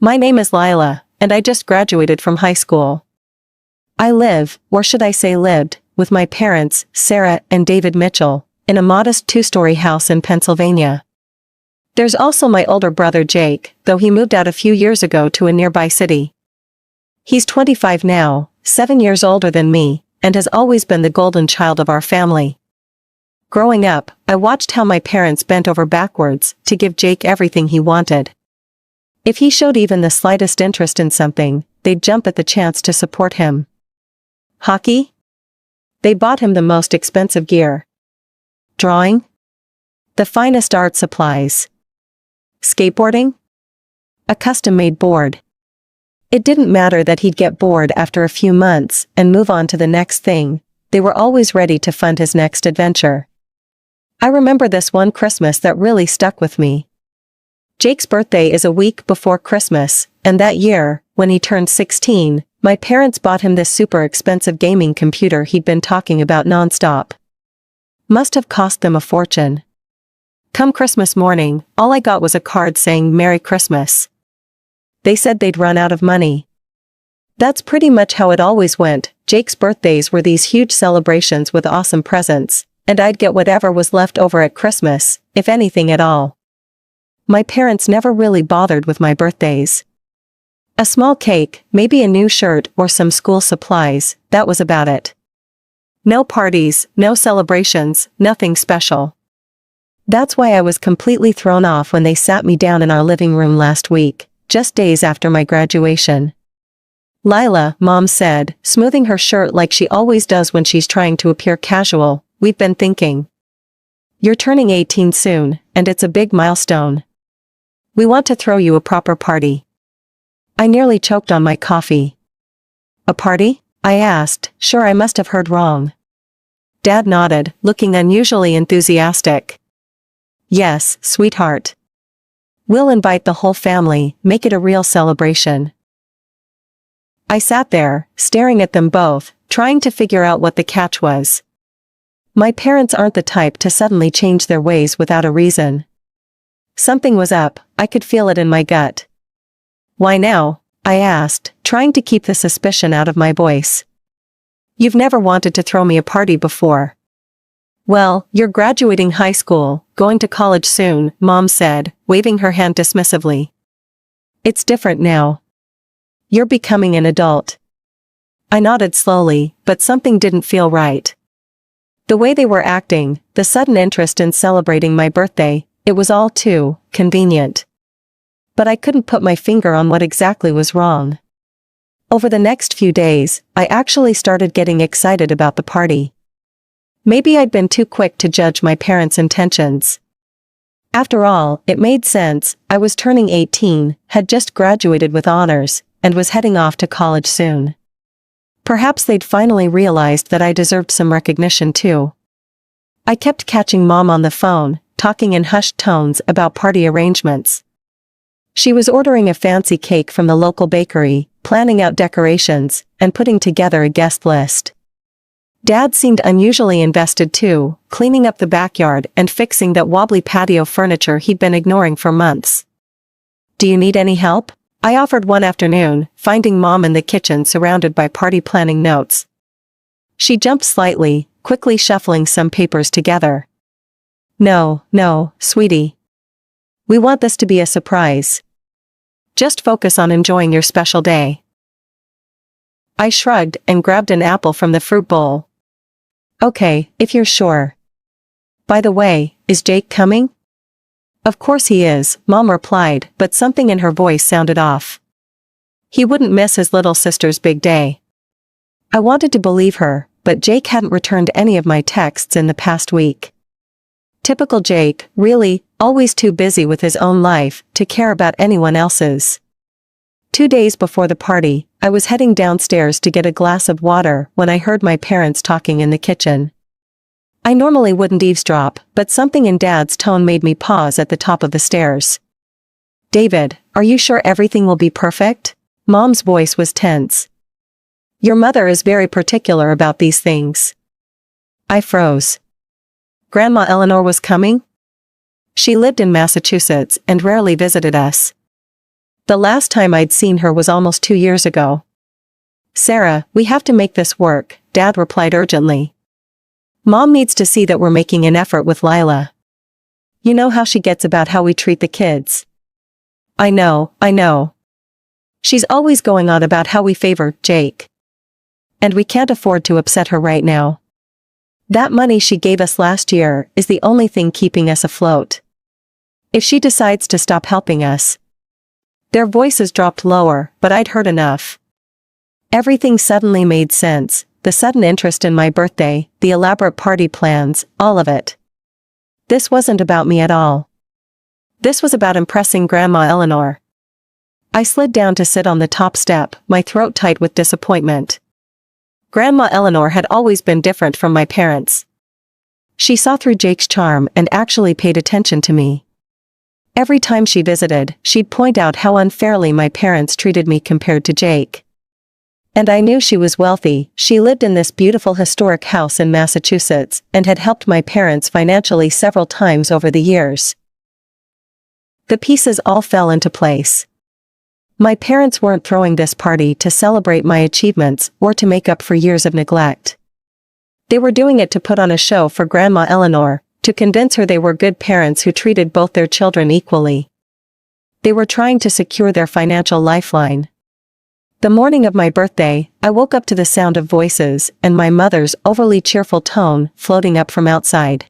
My name is Lila, and I just graduated from high school. I live, or should I say lived, with my parents, Sarah and David Mitchell, in a modest two-story house in Pennsylvania. There's also my older brother Jake, though he moved out a few years ago to a nearby city. He's 25 now, 7 years older than me, and has always been the golden child of our family. Growing up, I watched how my parents bent over backwards to give Jake everything he wanted. If he showed even the slightest interest in something, they'd jump at the chance to support him. Hockey? They bought him the most expensive gear. Drawing? The finest art supplies. Skateboarding? A custom-made board. It didn't matter that he'd get bored after a few months and move on to the next thing, they were always ready to fund his next adventure. I remember this one Christmas that really stuck with me. Jake's birthday is a week before Christmas, and that year, when he turned 16, my parents bought him this super expensive gaming computer he'd been talking about nonstop. Must have cost them a fortune. Come Christmas morning, all I got was a card saying Merry Christmas. They said they'd run out of money. That's pretty much how it always went. Jake's birthdays were these huge celebrations with awesome presents, and I'd get whatever was left over at Christmas, if anything at all. My parents never really bothered with my birthdays. A small cake, maybe a new shirt or some school supplies, that was about it. No parties, no celebrations, nothing special. That's why I was completely thrown off when they sat me down in our living room last week, just days after my graduation. Lila, Mom said, smoothing her shirt like she always does when she's trying to appear casual, we've been thinking. You're turning 18 soon, and it's a big milestone. We want to throw you a proper party. I nearly choked on my coffee. A party? I asked, sure I must have heard wrong. Dad nodded, looking unusually enthusiastic. Yes, sweetheart. We'll invite the whole family, make it a real celebration. I sat there, staring at them both, trying to figure out what the catch was. My parents aren't the type to suddenly change their ways without a reason. Something was up, I could feel it in my gut. Why now? I asked, trying to keep the suspicion out of my voice. You've never wanted to throw me a party before. Well, you're graduating high school, going to college soon, Mom said, waving her hand dismissively. It's different now. You're becoming an adult. I nodded slowly, but something didn't feel right. The way they were acting, the sudden interest in celebrating my birthday, it was all too convenient. But I couldn't put my finger on what exactly was wrong. Over the next few days, I actually started getting excited about the party. Maybe I'd been too quick to judge my parents' intentions. After all, it made sense, I was turning 18, had just graduated with honors, and was heading off to college soon. Perhaps they'd finally realized that I deserved some recognition too. I kept catching Mom on the phone, talking in hushed tones about party arrangements. She was ordering a fancy cake from the local bakery, planning out decorations, and putting together a guest list. Dad seemed unusually invested too, cleaning up the backyard and fixing that wobbly patio furniture he'd been ignoring for months. Do you need any help? I offered one afternoon, finding Mom in the kitchen surrounded by party planning notes. She jumped slightly, quickly shuffling some papers together. No, sweetie. We want this to be a surprise. Just focus on enjoying your special day. I shrugged and grabbed an apple from the fruit bowl. Okay, if you're sure. By the way, is Jake coming? Of course he is, Mom replied, but something in her voice sounded off. He wouldn't miss his little sister's big day. I wanted to believe her, but Jake hadn't returned any of my texts in the past week. Typical Jake, really, always too busy with his own life to care about anyone else's. 2 days before the party, I was heading downstairs to get a glass of water when I heard my parents talking in the kitchen. I normally wouldn't eavesdrop, but something in Dad's tone made me pause at the top of the stairs. David, are you sure everything will be perfect? Mom's voice was tense. Your mother is very particular about these things. I froze. Grandma Eleanor was coming? She lived in Massachusetts and rarely visited us. The last time I'd seen her was almost 2 years ago. Sarah, we have to make this work, Dad replied urgently. Mom needs to see that we're making an effort with Lila. You know how she gets about how we treat the kids. I know. She's always going on about how we favor Jake. And we can't afford to upset her right now. That money she gave us last year is the only thing keeping us afloat. If she decides to stop helping us. Their voices dropped lower, but I'd heard enough. Everything suddenly made sense, the sudden interest in my birthday, the elaborate party plans, all of it. This wasn't about me at all. This was about impressing Grandma Eleanor. I slid down to sit on the top step, my throat tight with disappointment. Grandma Eleanor had always been different from my parents. She saw through Jake's charm and actually paid attention to me. Every time she visited, she'd point out how unfairly my parents treated me compared to Jake. And I knew she was wealthy. She lived in this beautiful historic house in Massachusetts and had helped my parents financially several times over the years. The pieces all fell into place. My parents weren't throwing this party to celebrate my achievements or to make up for years of neglect. They were doing it to put on a show for Grandma Eleanor, to convince her they were good parents who treated both their children equally. They were trying to secure their financial lifeline. The morning of my birthday, I woke up to the sound of voices and my mother's overly cheerful tone floating up from outside.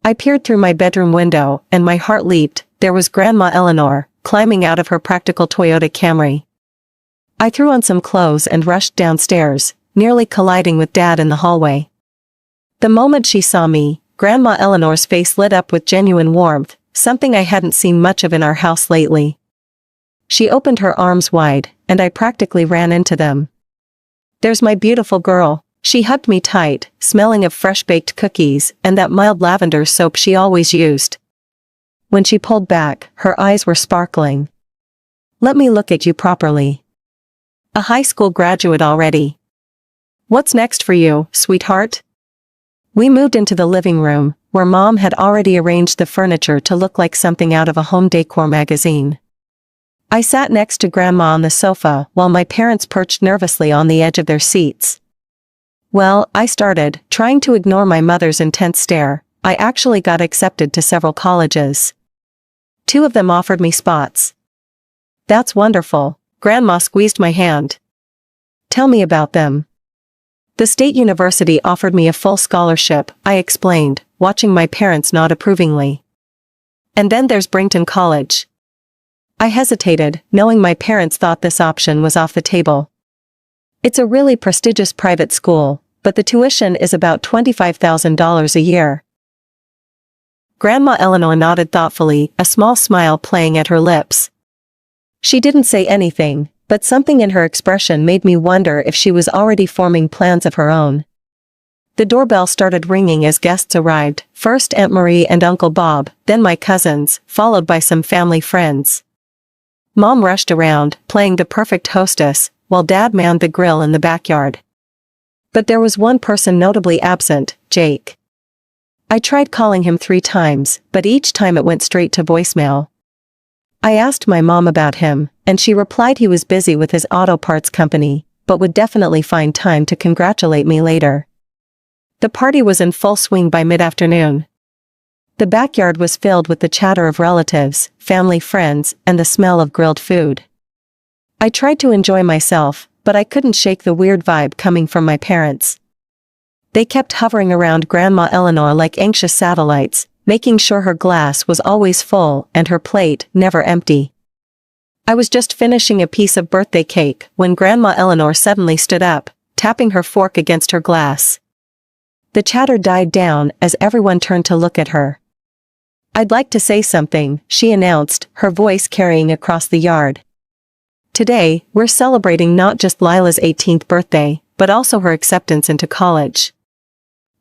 I peered through my bedroom window and my heart leaped. There was Grandma Eleanor, climbing out of her practical Toyota Camry. I threw on some clothes and rushed downstairs, nearly colliding with Dad in the hallway. The moment she saw me, Grandma Eleanor's face lit up with genuine warmth, something I hadn't seen much of in our house lately. She opened her arms wide, and I practically ran into them. There's my beautiful girl. She hugged me tight, smelling of fresh-baked cookies and that mild lavender soap she always used. When she pulled back, her eyes were sparkling. Let me look at you properly. A high school graduate already. What's next for you, sweetheart? We moved into the living room, where Mom had already arranged the furniture to look like something out of a home decor magazine. I sat next to Grandma on the sofa while my parents perched nervously on the edge of their seats. Well, I started, trying to ignore my mother's intense stare. I actually got accepted to several colleges. 2 of them offered me spots. That's wonderful. Grandma squeezed my hand. Tell me about them. The state university offered me a full scholarship, I explained, watching my parents nod approvingly. And then there's Brington College. I hesitated, knowing my parents thought this option was off the table. It's a really prestigious private school, but the tuition is about $25,000 a year. Grandma Eleanor nodded thoughtfully, a small smile playing at her lips. She didn't say anything, but something in her expression made me wonder if she was already forming plans of her own. The doorbell started ringing as guests arrived, first Aunt Marie and Uncle Bob, then my cousins, followed by some family friends. Mom rushed around, playing the perfect hostess, while Dad manned the grill in the backyard. But there was one person notably absent, Jake. I tried calling him 3 times, but each time it went straight to voicemail. I asked my mom about him, and she replied he was busy with his auto parts company, but would definitely find time to congratulate me later. The party was in full swing by mid-afternoon. The backyard was filled with the chatter of relatives, family friends, and the smell of grilled food. I tried to enjoy myself, but I couldn't shake the weird vibe coming from my parents. They kept hovering around Grandma Eleanor like anxious satellites, making sure her glass was always full and her plate never empty. I was just finishing a piece of birthday cake when Grandma Eleanor suddenly stood up, tapping her fork against her glass. The chatter died down as everyone turned to look at her. I'd like to say something, she announced, her voice carrying across the yard. Today, we're celebrating not just Lila's 18th birthday, but also her acceptance into college.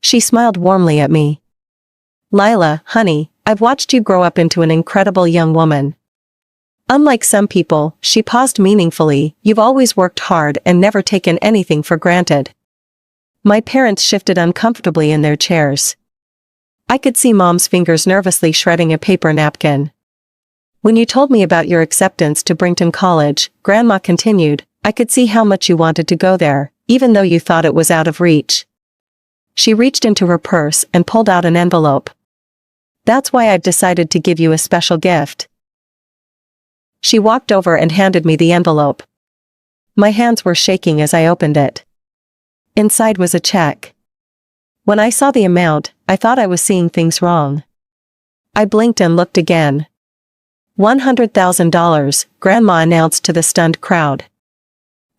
She smiled warmly at me. Lila, honey, I've watched you grow up into an incredible young woman. Unlike some people, she paused meaningfully, you've always worked hard and never taken anything for granted. My parents shifted uncomfortably in their chairs. I could see Mom's fingers nervously shredding a paper napkin. When you told me about your acceptance to Brington College, Grandma continued, I could see how much you wanted to go there, even though you thought it was out of reach. She reached into her purse and pulled out an envelope. That's why I've decided to give you a special gift. She walked over and handed me the envelope. My hands were shaking as I opened it. Inside was a check. When I saw the amount, I thought I was seeing things wrong. I blinked and looked again. $100,000, Grandma announced to the stunned crowd.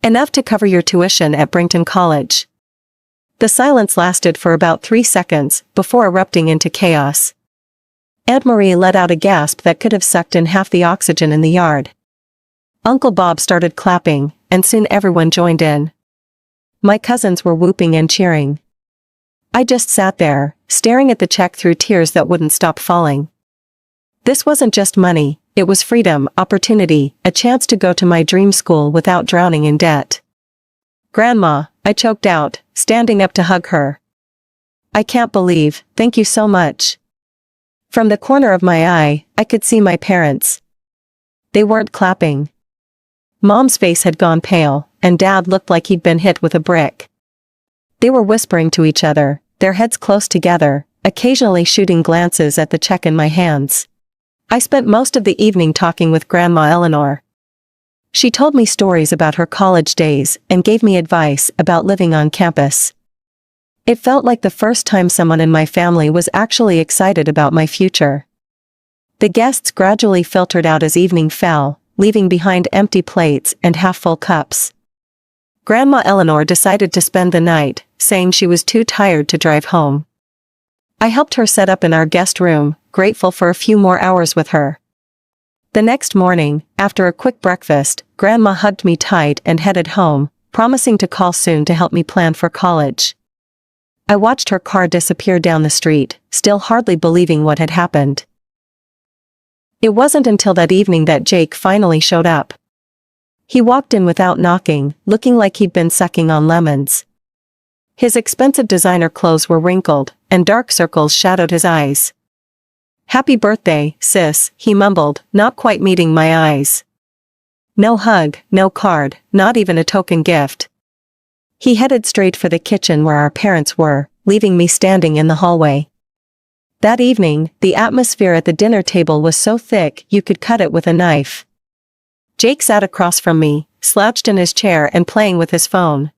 Enough to cover your tuition at Brington College. The silence lasted for about 3 seconds, before erupting into chaos. Aunt Marie let out a gasp that could have sucked in half the oxygen in the yard. Uncle Bob started clapping, and soon everyone joined in. My cousins were whooping and cheering. I just sat there, staring at the check through tears that wouldn't stop falling. This wasn't just money, it was freedom, opportunity, a chance to go to my dream school without drowning in debt. Grandma, I choked out, standing up to hug her. I can't believe, thank you so much. From the corner of my eye, I could see my parents. They weren't clapping. Mom's face had gone pale, and Dad looked like he'd been hit with a brick. They were whispering to each other, their heads close together, occasionally shooting glances at the check in my hands. I spent most of the evening talking with Grandma Eleanor. She told me stories about her college days and gave me advice about living on campus. It felt like the first time someone in my family was actually excited about my future. The guests gradually filtered out as evening fell, leaving behind empty plates and half-full cups. Grandma Eleanor decided to spend the night, saying she was too tired to drive home. I helped her set up in our guest room, grateful for a few more hours with her. The next morning, after a quick breakfast, Grandma hugged me tight and headed home, promising to call soon to help me plan for college. I watched her car disappear down the street, still hardly believing what had happened. It wasn't until that evening that Jake finally showed up. He walked in without knocking, looking like he'd been sucking on lemons. His expensive designer clothes were wrinkled, and dark circles shadowed his eyes. Happy birthday, sis, he mumbled, not quite meeting my eyes. No hug, no card, not even a token gift. He headed straight for the kitchen where our parents were, leaving me standing in the hallway. That evening, the atmosphere at the dinner table was so thick you could cut it with a knife. Jake sat across from me, slouched in his chair and playing with his phone.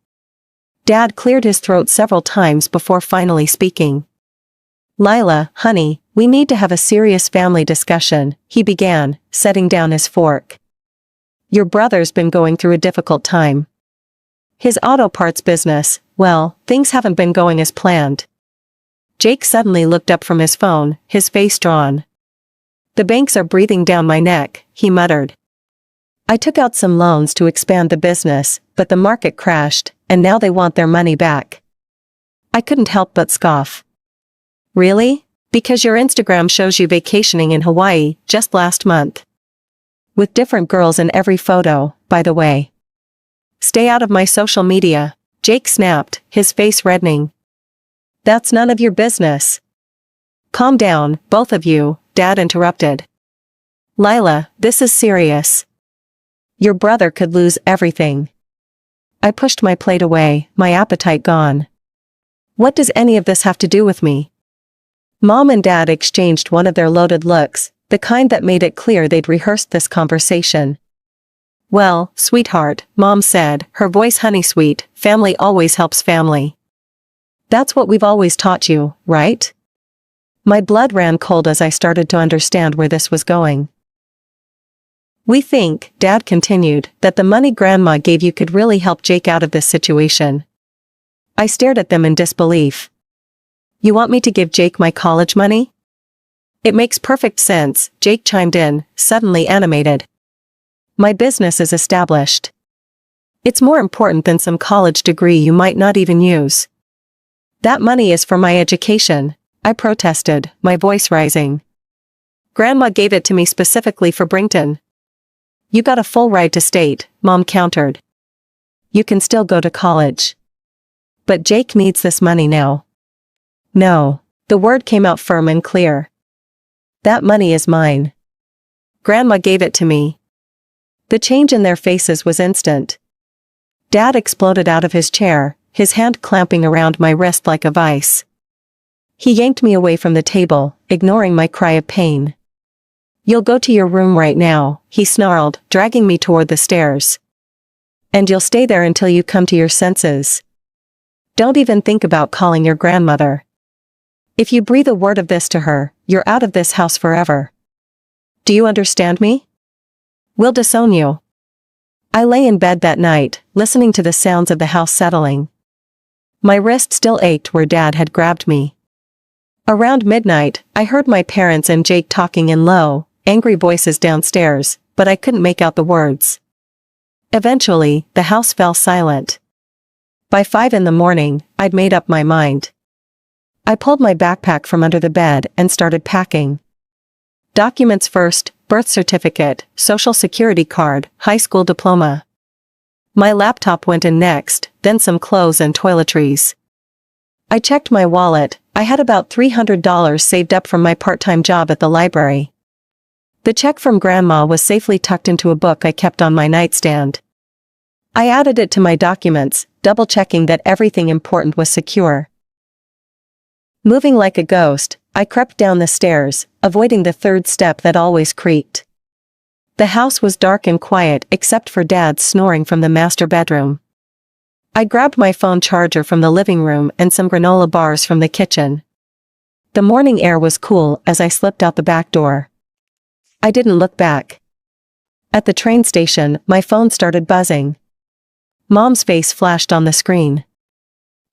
Dad cleared his throat several times before finally speaking. Lila, honey, we need to have a serious family discussion, he began, setting down his fork. Your brother's been going through a difficult time. His auto parts business, well, things haven't been going as planned. Jake suddenly looked up from his phone, his face drawn. The banks are breathing down my neck, he muttered. I took out some loans to expand the business, but the market crashed, and now they want their money back. I couldn't help but scoff. Really? Because your Instagram shows you vacationing in Hawaii, just last month. With different girls in every photo, by the way. Stay out of my social media, Jake snapped, his face reddening. That's none of your business. Calm down, both of you, Dad interrupted. Lila, this is serious. Your brother could lose everything. I pushed my plate away, my appetite gone. What does any of this have to do with me? Mom and Dad exchanged one of their loaded looks, the kind that made it clear they'd rehearsed this conversation. Well, sweetheart, Mom said, her voice honey-sweet, family always helps family. That's what we've always taught you, right? My blood ran cold as I started to understand where this was going. We think, Dad continued, that the money Grandma gave you could really help Jake out of this situation. I stared at them in disbelief. You want me to give Jake my college money? It makes perfect sense, Jake chimed in, suddenly animated. My business is established. It's more important than some college degree you might not even use. That money is for my education, I protested, my voice rising. Grandma gave it to me specifically for Brington. You got a full ride to state, Mom countered. You can still go to college. But Jake needs this money now. No, the word came out firm and clear. That money is mine. Grandma gave it to me. The change in their faces was instant. Dad exploded out of his chair, his hand clamping around my wrist like a vice. He yanked me away from the table, ignoring my cry of pain. "You'll go to your room right now," he snarled, dragging me toward the stairs. "And you'll stay there until you come to your senses. Don't even think about calling your grandmother. If you breathe a word of this to her, you're out of this house forever. Do you understand me? We'll disown you." I lay in bed that night, listening to the sounds of the house settling. My wrist still ached where Dad had grabbed me. Around midnight, I heard my parents and Jake talking in low, angry voices downstairs, but I couldn't make out the words. Eventually, the house fell silent. By 5 in the morning, I'd made up my mind. I pulled my backpack from under the bed and started packing. Documents first: birth certificate, social security card, high school diploma. My laptop went in next, then some clothes and toiletries. I checked my wallet. I had about $300 saved up from my part-time job at the library. The check from Grandma was safely tucked into a book I kept on my nightstand. I added it to my documents, double-checking that everything important was secure. Moving like a ghost, I crept down the stairs, avoiding the third step that always creaked. The house was dark and quiet except for Dad's snoring from the master bedroom. I grabbed my phone charger from the living room and some granola bars from the kitchen. The morning air was cool as I slipped out the back door. I didn't look back. At the train station, my phone started buzzing. Mom's face flashed on the screen.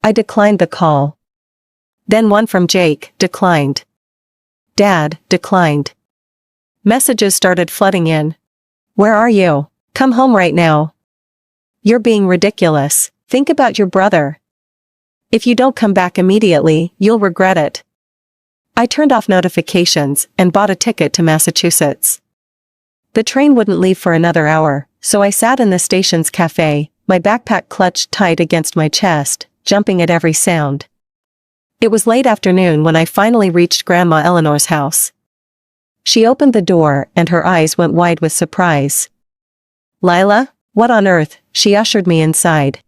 I declined the call. Then one from Jake, declined. Dad, declined. Messages started flooding in. "Where are you? Come home right now. You're being ridiculous. Think about your brother. If you don't come back immediately, you'll regret it." I turned off notifications and bought a ticket to Massachusetts. The train wouldn't leave for another hour, so I sat in the station's cafe, my backpack clutched tight against my chest, jumping at every sound. It was late afternoon when I finally reached Grandma Eleanor's house. She opened the door and her eyes went wide with surprise. "Lila, what on earth?" She ushered me inside.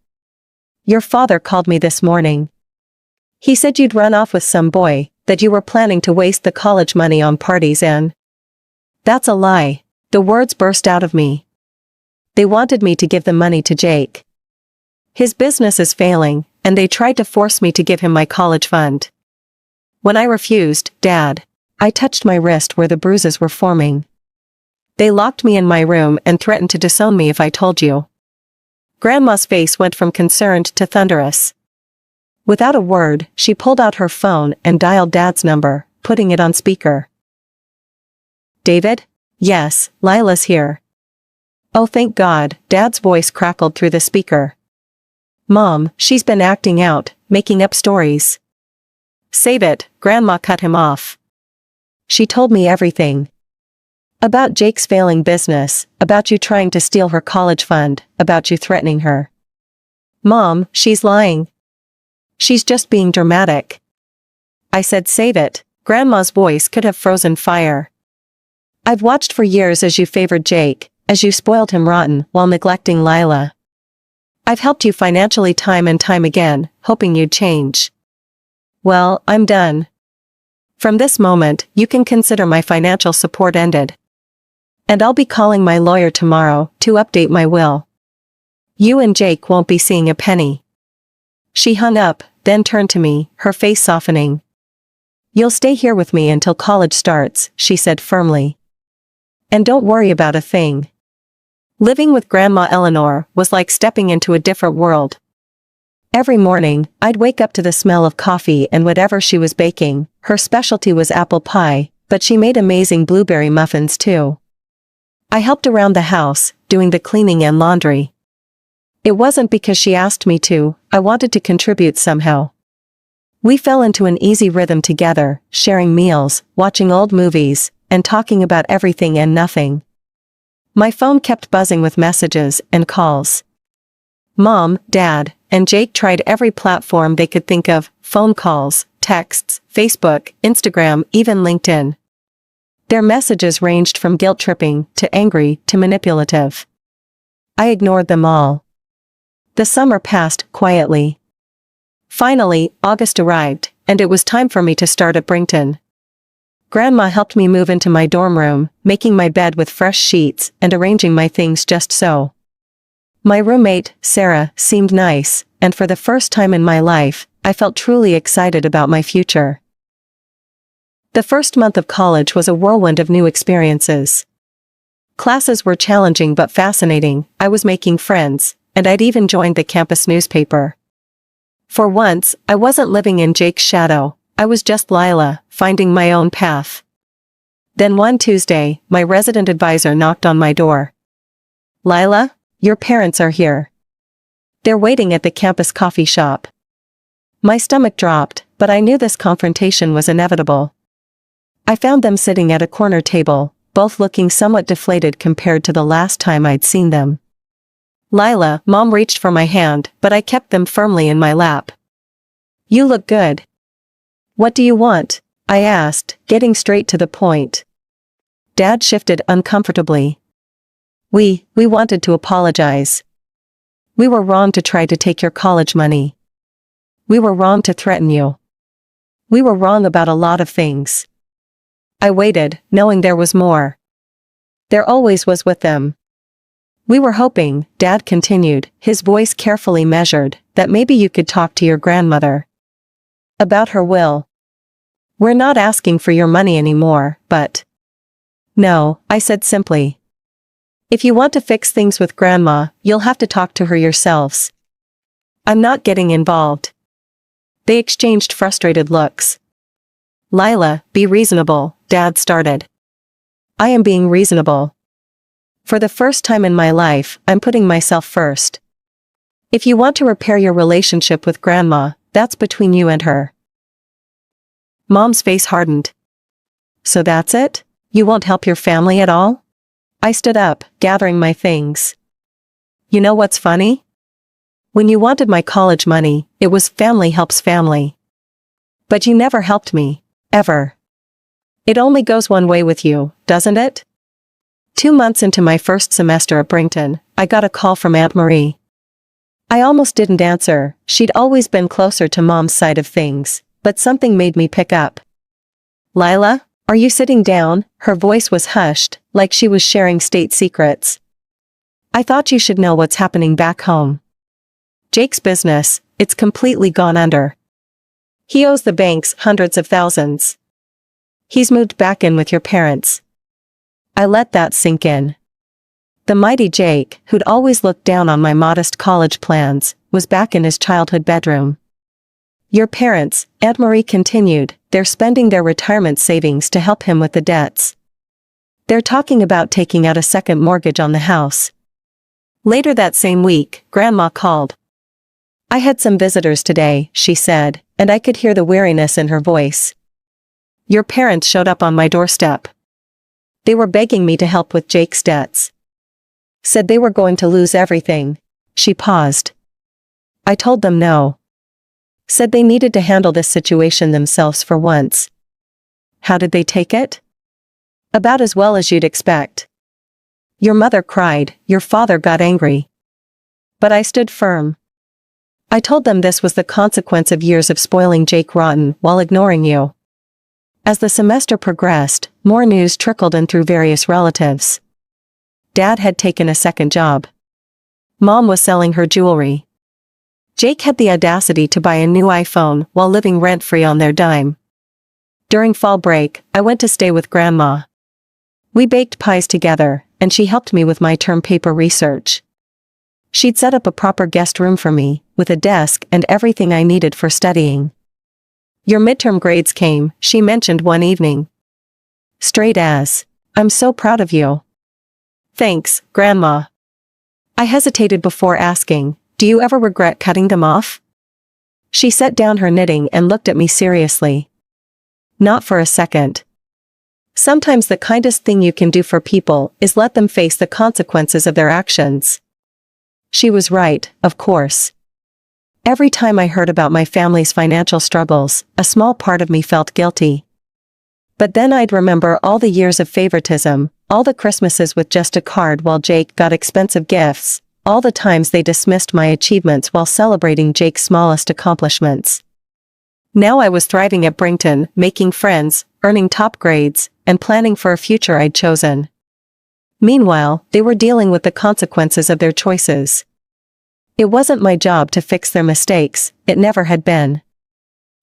"Your father called me this morning. He said you'd run off with some boy, that you were planning to waste the college money on parties and—" "That's a lie." The words burst out of me. "They wanted me to give the money to Jake. His business is failing, and they tried to force me to give him my college fund. When I refused, Dad—" I touched my wrist where the bruises were forming. "They locked me in my room and threatened to disown me if I told you." Grandma's face went from concerned to thunderous. Without a word, she pulled out her phone and dialed Dad's number, putting it on speaker. "David? Yes, Lila's here." "Oh, thank God," Dad's voice crackled through the speaker. "Mom, she's been acting out, making up stories." "Save it," Grandma cut him off. "She told me everything. About Jake's failing business, about you trying to steal her college fund, about you threatening her." "Mom, she's lying. She's just being dramatic." I said save it. Grandma's voice could have frozen fire. "I've watched for years as you favored Jake, as you spoiled him rotten while neglecting Lila. I've helped you financially time and time again, hoping you'd change. Well, I'm done. From this moment, you can consider my financial support ended. And I'll be calling my lawyer tomorrow to update my will. You and Jake won't be seeing a penny." She hung up, then turned to me, her face softening. "You'll stay here with me until college starts," she said firmly. "And don't worry about a thing." Living with Grandma Eleanor was like stepping into a different world. Every morning, I'd wake up to the smell of coffee and whatever she was baking. Her specialty was apple pie, but she made amazing blueberry muffins too. I helped around the house, doing the cleaning and laundry. It wasn't because she asked me to, I wanted to contribute somehow. We fell into an easy rhythm together, sharing meals, watching old movies, and talking about everything and nothing. My phone kept buzzing with messages and calls. Mom, Dad, and Jake tried every platform they could think of: phone calls, texts, Facebook, Instagram, even LinkedIn. Their messages ranged from guilt-tripping to angry to manipulative. I ignored them all. The summer passed quietly. Finally, August arrived, and it was time for me to start at Brington. Grandma helped me move into my dorm room, making my bed with fresh sheets and arranging my things just so. My roommate, Sarah, seemed nice, and for the first time in my life, I felt truly excited about my future. The first month of college was a whirlwind of new experiences. Classes were challenging but fascinating, I was making friends, and I'd even joined the campus newspaper. For once, I wasn't living in Jake's shadow, I was just Lila, finding my own path. Then one Tuesday, my resident advisor knocked on my door. "Lila, your parents are here. They're waiting at the campus coffee shop." My stomach dropped, but I knew this confrontation was inevitable. I found them sitting at a corner table, both looking somewhat deflated compared to the last time I'd seen them. "Lila," Mom reached for my hand, but I kept them firmly in my lap. "You look good." "What do you want?" I asked, getting straight to the point. Dad shifted uncomfortably. We wanted to apologize. We were wrong to try to take your college money. We were wrong to threaten you. We were wrong about a lot of things." I waited, knowing there was more. "There always was with them. We were hoping," Dad continued, his voice carefully measured, "that maybe you could talk to your grandmother. About her will. We're not asking for your money anymore, but—" "No," I said simply. "If you want to fix things with Grandma, you'll have to talk to her yourselves. I'm not getting involved." They exchanged frustrated looks. "Lila, be reasonable," Dad started. "I am being reasonable. For the first time in my life, I'm putting myself first. If you want to repair your relationship with Grandma, that's between you and her." Mom's face hardened. "So that's it? You won't help your family at all?" I stood up, gathering my things. "You know what's funny? When you wanted my college money, it was family helps family. But you never helped me, ever. It only goes one way with you, doesn't it?" 2 months into my first semester at Brington, I got a call from Aunt Marie. I almost didn't answer, she'd always been closer to Mom's side of things, but something made me pick up. "Lila, are you sitting down?" Her voice was hushed, like she was sharing state secrets. "I thought you should know what's happening back home. Jake's business, it's completely gone under. He owes the banks hundreds of thousands. He's moved back in with your parents." I let that sink in. The mighty Jake, who'd always looked down on my modest college plans, was back in his childhood bedroom. "Your parents," Aunt Marie continued, "they're spending their retirement savings to help him with the debts. They're talking about taking out a second mortgage on the house." Later that same week, Grandma called. "I had some visitors today," she said, and I could hear the weariness in her voice. "Your parents showed up on my doorstep. They were begging me to help with Jake's debts. Said they were going to lose everything." She paused. I told them no. Said they needed to handle this situation themselves for once. How did they take it? About as well as you'd expect. Your mother cried, your father got angry. But I stood firm. I told them this was the consequence of years of spoiling Jake rotten while ignoring you. As the semester progressed, more news trickled in through various relatives. Dad had taken a second job. Mom was selling her jewelry. Jake had the audacity to buy a new iPhone while living rent-free on their dime. During fall break, I went to stay with Grandma. We baked pies together, and she helped me with my term paper research. She'd set up a proper guest room for me, with a desk and everything I needed for studying. Your midterm grades came, she mentioned one evening. Straight as. I'm so proud of you. Thanks, Grandma. I hesitated before asking, do you ever regret cutting them off? She set down her knitting and looked at me seriously. Not for a second. Sometimes the kindest thing you can do for people is let them face the consequences of their actions. She was right, of course. Every time I heard about my family's financial struggles, a small part of me felt guilty. But then I'd remember all the years of favoritism, all the Christmases with just a card while Jake got expensive gifts, all the times they dismissed my achievements while celebrating Jake's smallest accomplishments. Now I was thriving at Brington, making friends, earning top grades, and planning for a future I'd chosen. Meanwhile, they were dealing with the consequences of their choices. It wasn't my job to fix their mistakes, it never had been.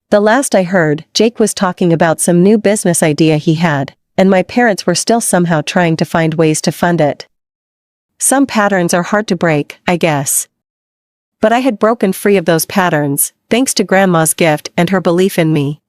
The last I heard, Jake was talking about some new business idea he had, and my parents were still somehow trying to find ways to fund it. Some patterns are hard to break, I guess. But I had broken free of those patterns, thanks to Grandma's gift and her belief in me.